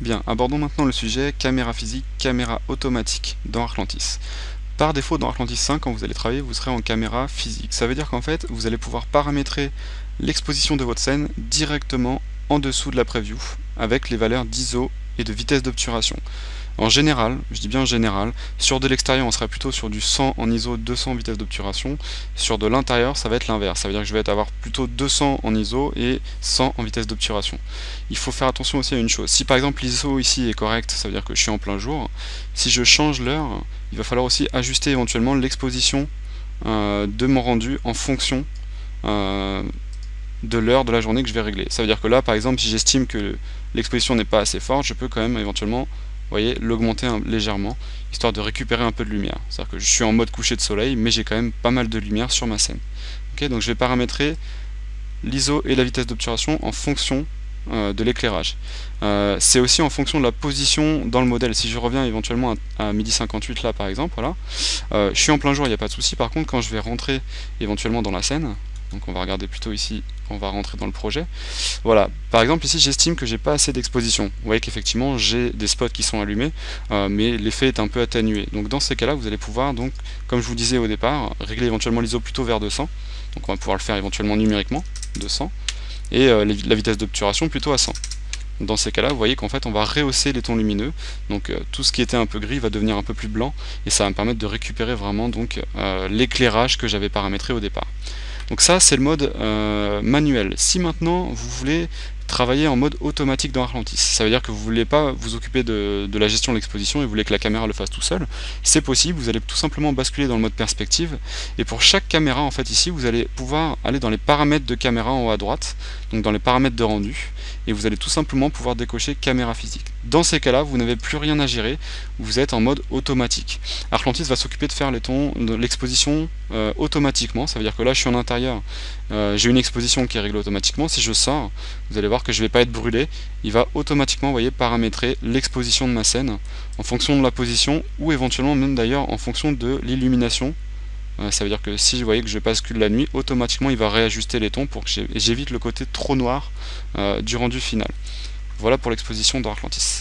Bien, abordons maintenant le sujet caméra physique, caméra automatique dans Arclantis. Par défaut, dans Arclantis 5, quand vous allez travailler, vous serez en caméra physique. Ça veut dire qu'en fait, vous allez pouvoir paramétrer l'exposition de votre scène directement en dessous de la preview, avec les valeurs d'ISO et de vitesse d'obturation. En général, je dis bien en général, sur de l'extérieur on sera plutôt sur du 100 en ISO, 200 vitesse d'obturation. Sur de l'intérieur ça va être l'inverse, ça veut dire que je vais avoir plutôt 200 en ISO et 100 en vitesse d'obturation. Il faut faire attention aussi à une chose, si par exemple l'ISO ici est correct, ça veut dire que je suis en plein jour, si je change l'heure, il va falloir aussi ajuster éventuellement l'exposition de mon rendu en fonction de l'heure de la journée que je vais régler. Ça veut dire que là par exemple si j'estime que l'exposition n'est pas assez forte, je peux quand même éventuellement l'augmenter légèrement, histoire de récupérer un peu de lumière. C'est-à-dire que je suis en mode coucher de soleil, mais j'ai quand même pas mal de lumière sur ma scène. Donc je vais paramétrer l'ISO et la vitesse d'obturation en fonction de l'éclairage. C'est aussi en fonction de la position dans le modèle. Si je reviens éventuellement à midi 58 là par exemple, voilà, je suis en plein jour, il n'y a pas de souci. Par contre, quand je vais rentrer éventuellement dans la scène, donc on va regarder plutôt ici, on va rentrer dans le projet. Voilà, par exemple ici j'estime que j'ai pas assez d'exposition. Vous voyez qu'effectivement j'ai des spots qui sont allumés, mais l'effet est un peu atténué. Donc dans ces cas-là, vous allez pouvoir, donc, comme je vous disais au départ, régler éventuellement l'ISO plutôt vers 200. Donc on va pouvoir le faire éventuellement numériquement, 200, et la vitesse d'obturation plutôt à 100. Dans ces cas-là, vous voyez qu'en fait on va rehausser les tons lumineux, donc tout ce qui était un peu gris va devenir un peu plus blanc, et ça va me permettre de récupérer vraiment donc l'éclairage que j'avais paramétré au départ. Donc ça c'est le mode manuel. Si maintenant vous voulez travailler en mode automatique dans Arclantis, ça veut dire que vous ne voulez pas vous occuper de la gestion de l'exposition et vous voulez que la caméra le fasse tout seul, c'est possible, vous allez tout simplement basculer dans le mode perspective, et pour chaque caméra en fait ici vous allez pouvoir aller dans les paramètres de caméra en haut à droite, donc dans les paramètres de rendu, et vous allez tout simplement pouvoir décocher caméra physique. Dans ces cas là vous n'avez plus rien à gérer, vous êtes en mode automatique. Arclantis va s'occuper de faire l'exposition automatiquement, ça veut dire que là je suis en intérieur, j'ai une exposition qui est réglée automatiquement, si je sors, vous allez voir que je ne vais pas être brûlé, il va automatiquement, vous voyez, paramétrer l'exposition de ma scène en fonction de la position, ou éventuellement même d'ailleurs en fonction de l'illumination. Ça veut dire que si vous voyez que je bascule la nuit, automatiquement il va réajuster les tons pour que j'évite le côté trop noir du rendu final. Voilà pour l'exposition d'Arclantis.